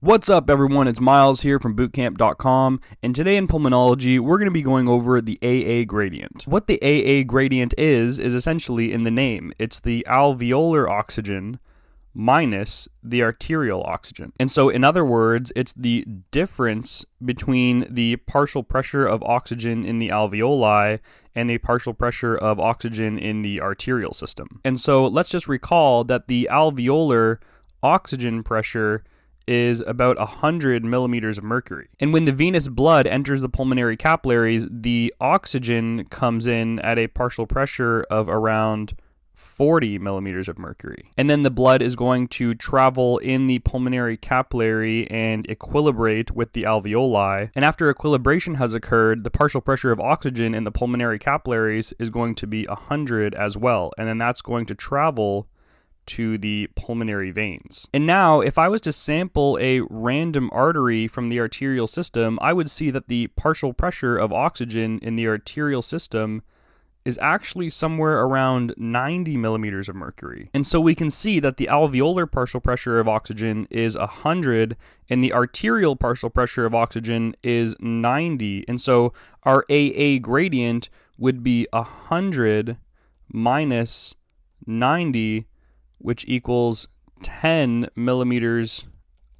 What's up, everyone? It's Miles here from bootcamp.com, and today in pulmonology, we're going to be going over the AA gradient. What the AA gradient is essentially in the name. It's the alveolar oxygen minus the arterial oxygen. And so, in other words, it's the difference between the partial pressure of oxygen in the alveoli and the partial pressure of oxygen in the arterial system. And so, let's just recall that the alveolar oxygen pressure is about 100 millimeters of mercury. And when the venous blood enters the pulmonary capillaries, the oxygen comes in at a partial pressure of around 40 millimeters of mercury. And then the blood is going to travel in the pulmonary capillary and equilibrate with the alveoli. And after equilibration has occurred, the partial pressure of oxygen in the pulmonary capillaries is going to be 100 as well. And then that's going to travel to the pulmonary veins. And now, if I was to sample a random artery from the arterial system, I would see that the partial pressure of oxygen in the arterial system is actually somewhere around 90 millimeters of mercury. And so we can see that the alveolar partial pressure of oxygen is 100 and the arterial partial pressure of oxygen is 90. And so our AA gradient would be 100 minus 90, which equals 10 millimeters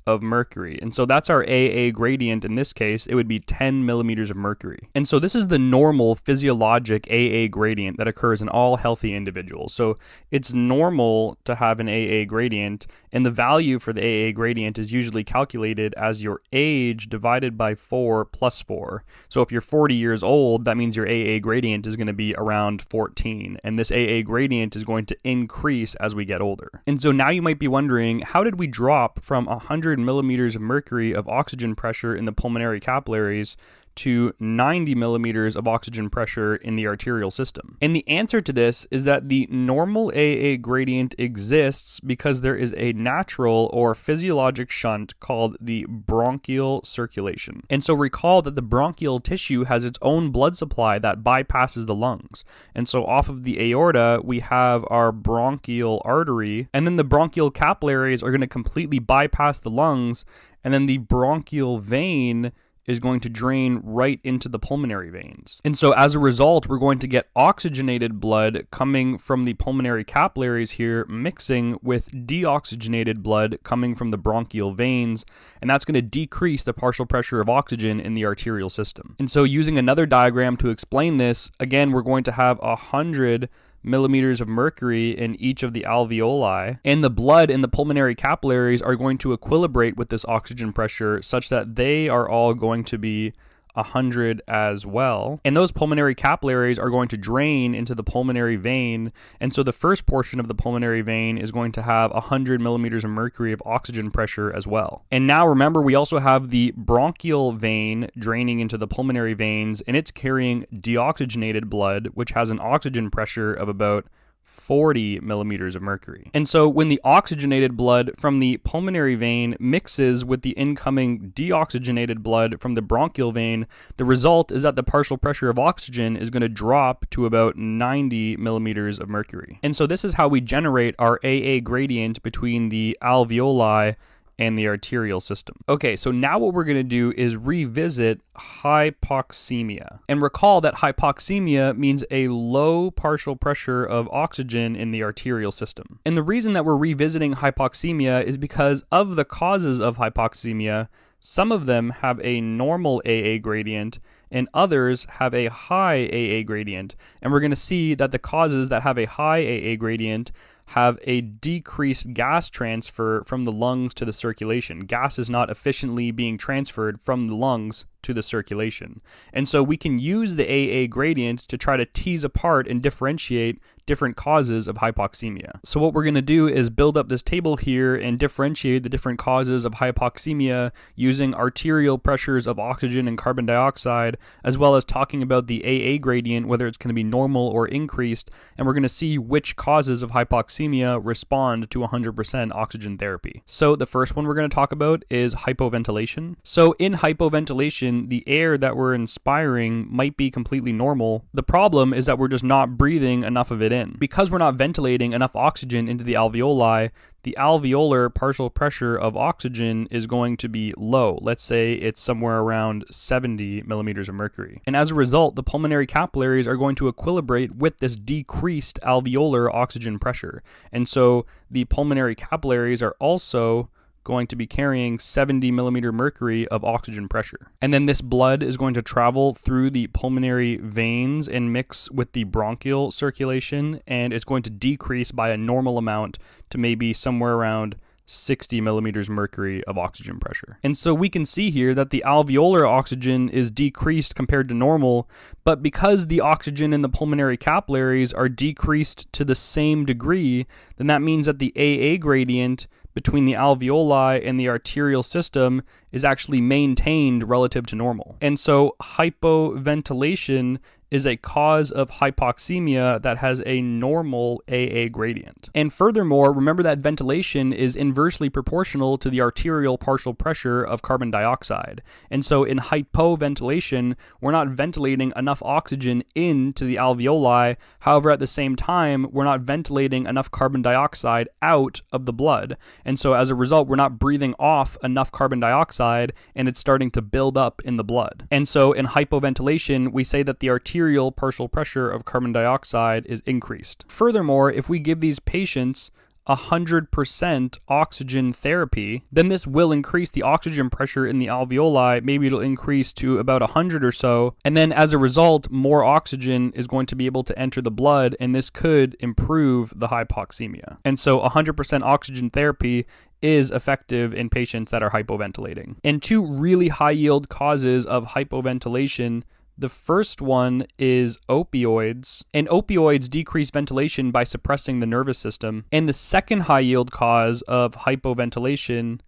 of mercury. And so that's our AA gradient. In this case, it would be 10 millimeters of mercury. And so this is the normal physiologic AA gradient that occurs in all healthy individuals. So it's normal to have an AA gradient, and the value for the AA gradient is usually calculated as your age divided by 4 plus 4. So if you're 40 years old, that means your AA gradient is going to be around 14. And this AA gradient is going to increase as we get older. And so now you might be wondering, how did we drop from 100 millimeters of mercury of oxygen pressure in the pulmonary capillaries to 90 millimeters of oxygen pressure in the arterial system? And the answer to this is that the normal AA gradient exists because there is a natural or physiologic shunt called the bronchial circulation. And so recall that the bronchial tissue has its own blood supply that bypasses the lungs. And so off of the aorta, we have our bronchial artery, and then the bronchial capillaries are going to completely bypass the lungs, and then the bronchial vein is going to drain right into the pulmonary veins. And so as a result, we're going to get oxygenated blood coming from the pulmonary capillaries here, mixing with deoxygenated blood coming from the bronchial veins, and that's going to decrease the partial pressure of oxygen in the arterial system. And so using another diagram to explain this, again, we're going to have 100 millimeters of mercury in each of the alveoli, and the blood in the pulmonary capillaries are going to equilibrate with this oxygen pressure such that they are all going to be 100 as well. And those pulmonary capillaries are going to drain into the pulmonary vein. And so the first portion of the pulmonary vein is going to have 100 millimeters of mercury of oxygen pressure as well. And now remember, we also have the bronchial vein draining into the pulmonary veins, and it's carrying deoxygenated blood, which has an oxygen pressure of about 40 millimeters of mercury. And so when the oxygenated blood from the pulmonary vein mixes with the incoming deoxygenated blood from the bronchial vein, the result is that the partial pressure of oxygen is going to drop to about 90 millimeters of mercury. And so this is how we generate our AA gradient between the alveoli and the arterial system. Okay, so now what we're going to do is revisit hypoxemia. And recall that hypoxemia means a low partial pressure of oxygen in the arterial system. And the reason that we're revisiting hypoxemia is because of the causes of hypoxemia, some of them have a normal AA gradient and others have a high AA gradient. And we're going to see that the causes that have a high AA gradient have a decreased gas transfer from the lungs to the circulation. Gas is not efficiently being transferred from the lungs to the circulation. And so we can use the AA gradient to try to tease apart and differentiate different causes of hypoxemia. So what we're going to do is build up this table here and differentiate the different causes of hypoxemia using arterial pressures of oxygen and carbon dioxide, as well as talking about the AA gradient, whether it's going to be normal or increased, and we're going to see which causes of hypoxemia respond to 100% oxygen therapy. So the first one we're going to talk about is hypoventilation. So in hypoventilation, oxygen, the air that we're inspiring might be completely normal. The problem is that we're just not breathing enough of it in. Because we're not ventilating enough oxygen into the alveoli, the alveolar partial pressure of oxygen is going to be low. Let's say it's somewhere around 70 millimeters of mercury. And as a result, the pulmonary capillaries are going to equilibrate with this decreased alveolar oxygen pressure. And so the pulmonary capillaries are also going to be carrying 70 millimeter mercury of oxygen pressure. And then this blood is going to travel through the pulmonary veins and mix with the bronchial circulation, and it's going to decrease by a normal amount to maybe somewhere around 60 millimeters mercury of oxygen pressure. And so we can see here that the alveolar oxygen is decreased compared to normal, but because the oxygen in the pulmonary capillaries are decreased to the same degree, then that means that the AA gradient between the alveoli and the arterial system is actually maintained relative to normal. And so hypoventilation is a cause of hypoxemia that has a normal AA gradient. And furthermore, remember that ventilation is inversely proportional to the arterial partial pressure of carbon dioxide. And so in hypoventilation, we're not ventilating enough oxygen into the alveoli. However, at the same time, we're not ventilating enough carbon dioxide out of the blood. And so as a result, we're not breathing off enough carbon dioxide, and it's starting to build up in the blood. And so in hypoventilation, we say that the arterial partial pressure of carbon dioxide is increased. Furthermore, if we give these patients 100% oxygen therapy, then this will increase the oxygen pressure in the alveoli. Maybe it'll increase to about 100 or so. And then as a result, more oxygen is going to be able to enter the blood, and this could improve the hypoxemia. And so 100% oxygen therapy is effective in patients that are hypoventilating. And two really high yield causes of hypoventilation. The first one is opioids, and opioids decrease ventilation by suppressing the nervous system. And the second high yield cause of hypoventilation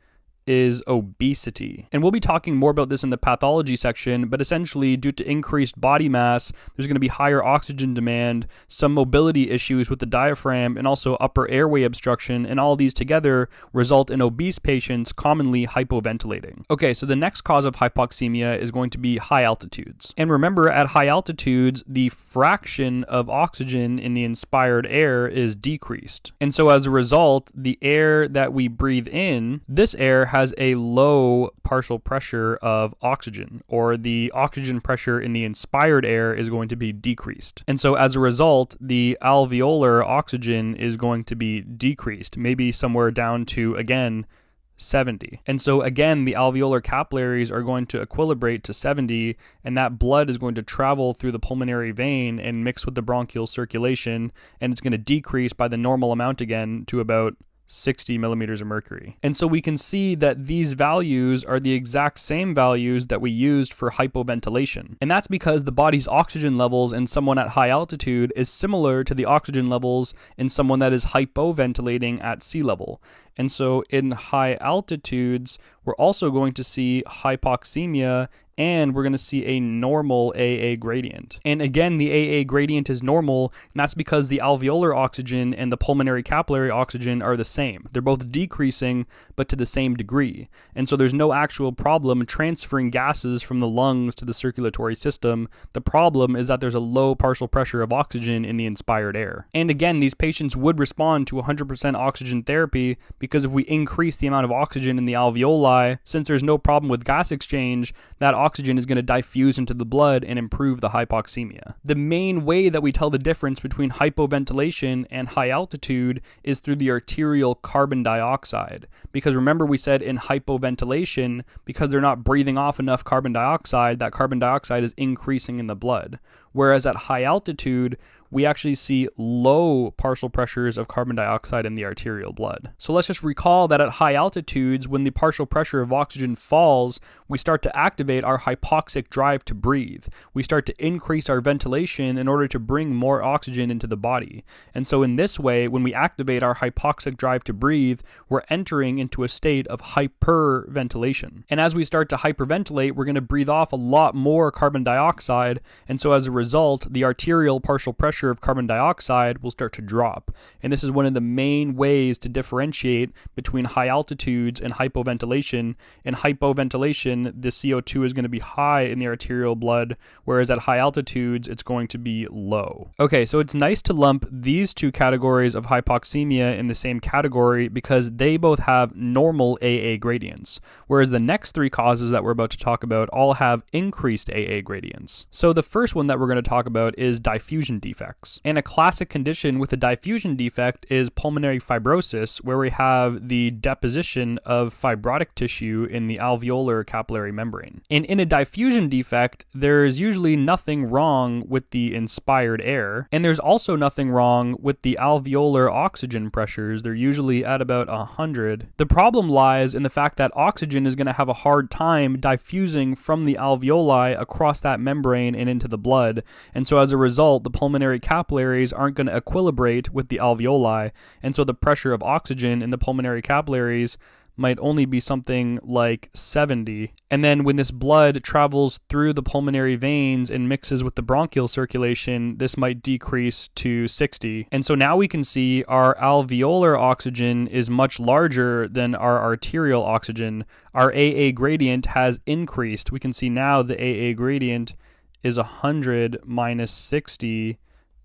is obesity. And we'll be talking more about this in the pathology section, but essentially due to increased body mass, there's going to be higher oxygen demand, some mobility issues with the diaphragm, and also upper airway obstruction, and all these together result in obese patients commonly hypoventilating. Okay, so the next cause of hypoxemia is going to be high altitudes. And remember, at high altitudes, the fraction of oxygen in the inspired air is decreased. And so as a result, the air that we breathe in, this air has a low partial pressure of oxygen, or the oxygen pressure in the inspired air is going to be decreased. And so as a result, the alveolar oxygen is going to be decreased, maybe somewhere down to, again, 70. And so again, the alveolar capillaries are going to equilibrate to 70, and that blood is going to travel through the pulmonary vein and mix with the bronchial circulation, and it's going to decrease by the normal amount again to about 60 millimeters of mercury. And so we can see that these values are the exact same values that we used for hypoventilation. And that's because the body's oxygen levels in someone at high altitude is similar to the oxygen levels in someone that is hypoventilating at sea level. And so in high altitudes, we're also going to see hypoxemia, and we're going to see a normal AA gradient. And again, the AA gradient is normal, and that's because the alveolar oxygen and the pulmonary capillary oxygen are the same. They're both decreasing, but to the same degree. And so there's no actual problem transferring gases from the lungs to the circulatory system. The problem is that there's a low partial pressure of oxygen in the inspired air. And again, these patients would respond to 100% oxygen therapy, because if we increase the amount of oxygen in the alveoli, since there's no problem with gas exchange, that oxygen is going to diffuse into the blood and improve the hypoxemia. The main way that we tell the difference between hypoventilation and high altitude is through the arterial carbon dioxide. Because remember, we said in hypoventilation, because they're not breathing off enough carbon dioxide, that carbon dioxide is increasing in the blood. Whereas at high altitude, we actually see low partial pressures of carbon dioxide in the arterial blood. So let's just recall that at high altitudes, when the partial pressure of oxygen falls, we start to activate our hypoxic drive to breathe. We start to increase our ventilation in order to bring more oxygen into the body. And so in this way, when we activate our hypoxic drive to breathe, we're entering into a state of hyperventilation. And as we start to hyperventilate, we're going to breathe off a lot more carbon dioxide. And so as a result, the arterial partial pressure pressure of carbon dioxide will start to drop. And this is one of the main ways to differentiate between high altitudes and hypoventilation. In hypoventilation, the CO2 is going to be high in the arterial blood, whereas at high altitudes, it's going to be low. Okay, so it's nice to lump these two categories of hypoxemia in the same category because they both have normal AA gradients, whereas the next three causes that we're about to talk about all have increased AA gradients. So the first one that we're going to talk about is diffusion defects. And a classic condition with a diffusion defect is pulmonary fibrosis, where we have the deposition of fibrotic tissue in the alveolar capillary membrane. And in a diffusion defect, there is usually nothing wrong with the inspired air, and there's also nothing wrong with the alveolar oxygen pressures. They're usually at about 100. The problem lies in the fact that oxygen is going to have a hard time diffusing from the alveoli across that membrane and into the blood, and so as a result, the pulmonary capillaries aren't going to equilibrate with the alveoli, and so the pressure of oxygen in the pulmonary capillaries might only be something like 70. And then when this blood travels through the pulmonary veins and mixes with the bronchial circulation, this might decrease to 60. And so now we can see our alveolar oxygen is much larger than our arterial oxygen. Our AA gradient has increased. We can see now the AA gradient is 100 minus 60,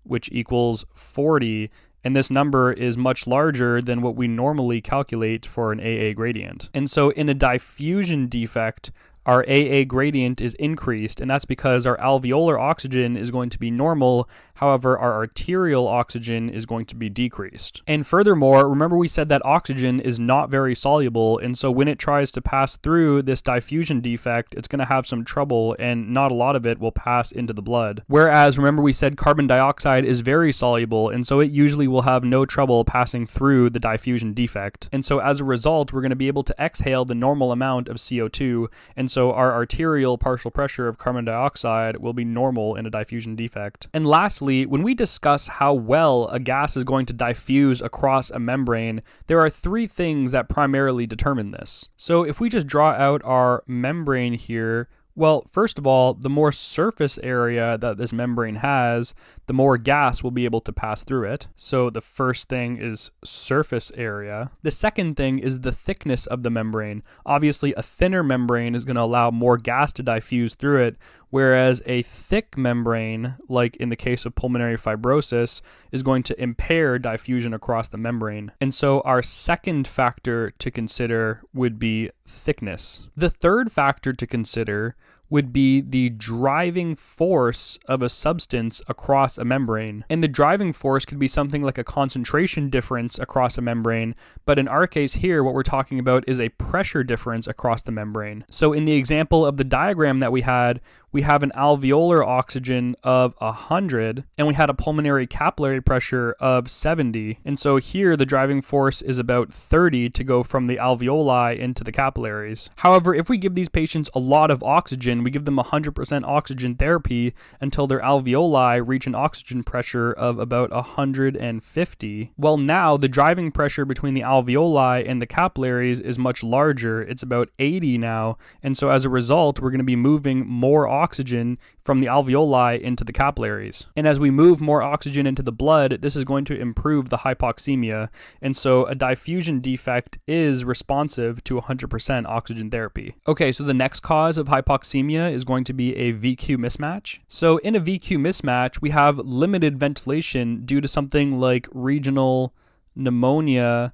which equals 40. And this number is much larger than what we normally calculate for an AA gradient. And so in a diffusion defect, our AA gradient is increased, and that's because our alveolar oxygen is going to be normal. However, our arterial oxygen is going to be decreased. And furthermore, remember we said that oxygen is not very soluble, and so when it tries to pass through this diffusion defect, it's going to have some trouble, and not a lot of it will pass into the blood. Whereas, remember we said carbon dioxide is very soluble, and so it usually will have no trouble passing through the diffusion defect. And so as a result, we're going to be able to exhale the normal amount of CO2, and so our arterial partial pressure of carbon dioxide will be normal in a diffusion defect. And lastly, when we discuss how well a gas is going to diffuse across a membrane, there are three things that primarily determine this. So if we just draw out our membrane here, well, first of all, the more surface area that this membrane has, the more gas will be able to pass through it. So the first thing is surface area. The second thing is the thickness of the membrane. Obviously, a thinner membrane is going to allow more gas to diffuse through it, whereas a thick membrane, like in the case of pulmonary fibrosis, is going to impair diffusion across the membrane. And so our second factor to consider would be thickness. The third factor to consider would be the driving force of a substance across a membrane. And the driving force could be something like a concentration difference across a membrane, but in our case here, what we're talking about is a pressure difference across the membrane. So in the example of the diagram that we have an alveolar oxygen of 100, and we had a pulmonary capillary pressure of 70. And so here, the driving force is about 30 to go from the alveoli into the capillaries. However, if we give these patients a lot of oxygen, we give them 100% oxygen therapy until their alveoli reach an oxygen pressure of about 150. Well, now the driving pressure between the alveoli and the capillaries is much larger. It's about 80 now. And so as a result, we're going to be moving more oxygen from the alveoli into the capillaries. And as we move more oxygen into the blood, this is going to improve the hypoxemia. And so a diffusion defect is responsive to 100% oxygen therapy. Okay, so the next cause of hypoxemia is going to be a VQ mismatch. So in a VQ mismatch, we have limited ventilation due to something like regional pneumonia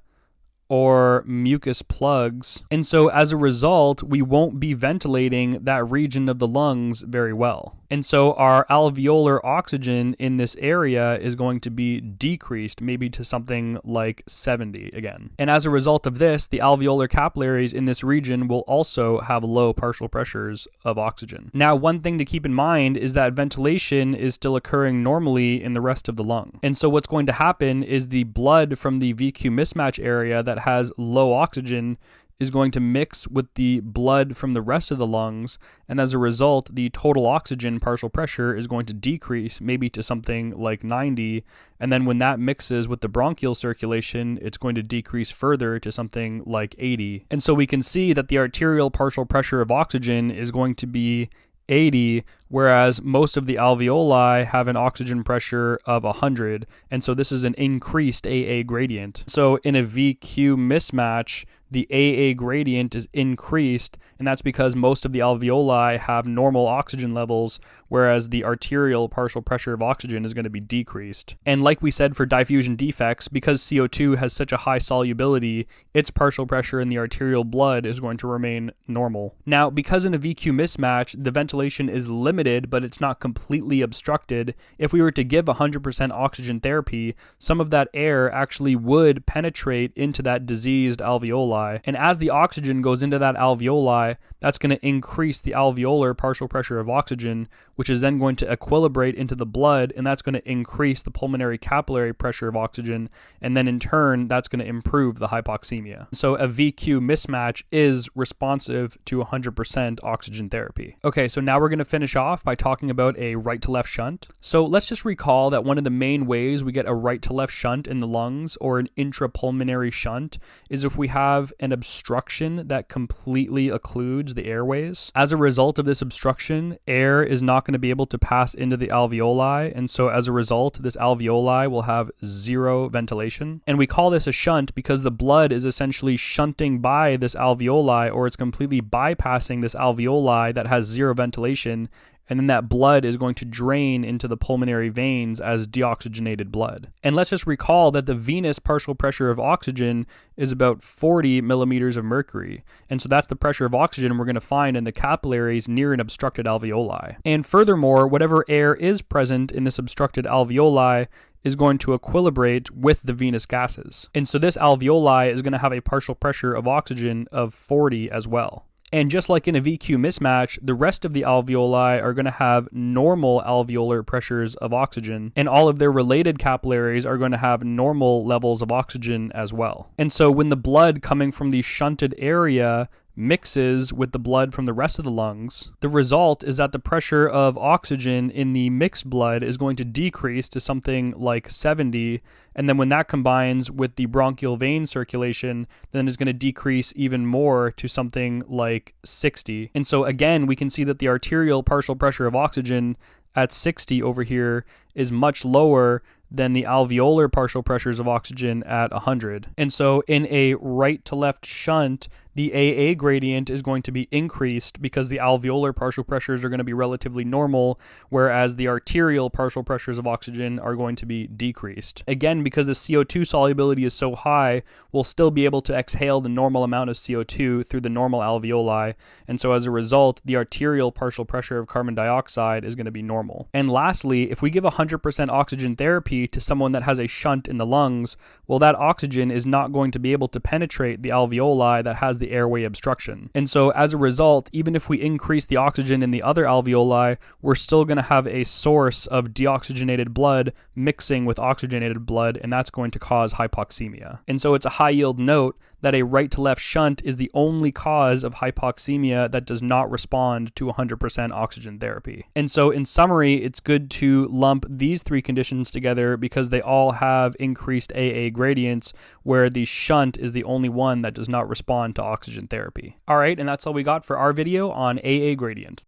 or mucus plugs. And so as a result, we won't be ventilating that region of the lungs very well. And so our alveolar oxygen in this area is going to be decreased, maybe to something like 70 again. And as a result of this, the alveolar capillaries in this region will also have low partial pressures of oxygen. Now, one thing to keep in mind is that ventilation is still occurring normally in the rest of the lung. And so what's going to happen is the blood from the VQ mismatch area that has low oxygen is going to mix with the blood from the rest of the lungs, and as a result, the total oxygen partial pressure is going to decrease maybe to something like 90, and then when that mixes with the bronchial circulation, it's going to decrease further to something like 80. And so we can see that the arterial partial pressure of oxygen is going to be 80, whereas most of the alveoli have an oxygen pressure of 100, and so this is an increased AA gradient. So in a VQ mismatch, the AA gradient is increased, and that's because most of the alveoli have normal oxygen levels, whereas the arterial partial pressure of oxygen is going to be decreased. And like we said for diffusion defects, because CO2 has such a high solubility, its partial pressure in the arterial blood is going to remain normal. Now, because in a VQ mismatch, the ventilation is limited, but it's not completely obstructed, if we were to give 100% oxygen therapy, some of that air actually would penetrate into that diseased alveoli. And as the oxygen goes into that alveoli, that's going to increase the alveolar partial pressure of oxygen, which is then going to equilibrate into the blood, and that's going to increase the pulmonary capillary pressure of oxygen, and then in turn, that's going to improve the hypoxemia. So a VQ mismatch is responsive to 100% oxygen therapy. Okay, so now we're going to finish off by talking about a right to left shunt. So let's just recall that one of the main ways we get a right to left shunt in the lungs, or an intrapulmonary shunt, is if we have an obstruction that completely occludes the airways. As a result of this obstruction, air is not going to be able to pass into the alveoli, and so as a result, this alveoli will have zero ventilation. And we call this a shunt because the blood is essentially shunting by this alveoli, or it's completely bypassing this alveoli that has zero ventilation, and then that blood is going to drain into the pulmonary veins as deoxygenated blood. And let's just recall that the venous partial pressure of oxygen is about 40 millimeters of mercury. And so that's the pressure of oxygen we're going to find in the capillaries near an obstructed alveoli. And furthermore, whatever air is present in this obstructed alveoli is going to equilibrate with the venous gases. And so this alveoli is going to have a partial pressure of oxygen of 40 as well. And just like in a VQ mismatch, the rest of the alveoli are going to have normal alveolar pressures of oxygen, and all of their related capillaries are going to have normal levels of oxygen as well. And so when the blood coming from the shunted area mixes with the blood from the rest of the lungs, the result is that the pressure of oxygen in the mixed blood is going to decrease to something like 70, and then when that combines with the bronchial vein circulation, then it's going to decrease even more to something like 60. And so again, we can see that the arterial partial pressure of oxygen at 60 over here is much lower than the alveolar partial pressures of oxygen at 100. And so in a right to left shunt, the AA gradient is going to be increased because the alveolar partial pressures are going to be relatively normal, whereas the arterial partial pressures of oxygen are going to be decreased. Again, because the CO2 solubility is so high, we'll still be able to exhale the normal amount of CO2 through the normal alveoli, and so as a result, the arterial partial pressure of carbon dioxide is going to be normal. And lastly, if we give 100% oxygen therapy to someone that has a shunt in the lungs, well, that oxygen is not going to be able to penetrate the alveoli that has the airway obstruction. And so as a result, even if we increase the oxygen in the other alveoli, we're still going to have a source of deoxygenated blood mixing with oxygenated blood, and that's going to cause hypoxemia. And so it's a high yield note that a right to left shunt is the only cause of hypoxemia that does not respond to 100% oxygen therapy. And so in summary, it's good to lump these three conditions together because they all have increased AA gradients, where the shunt is the only one that does not respond to oxygen therapy. All right, and that's all we got for our video on AA gradient.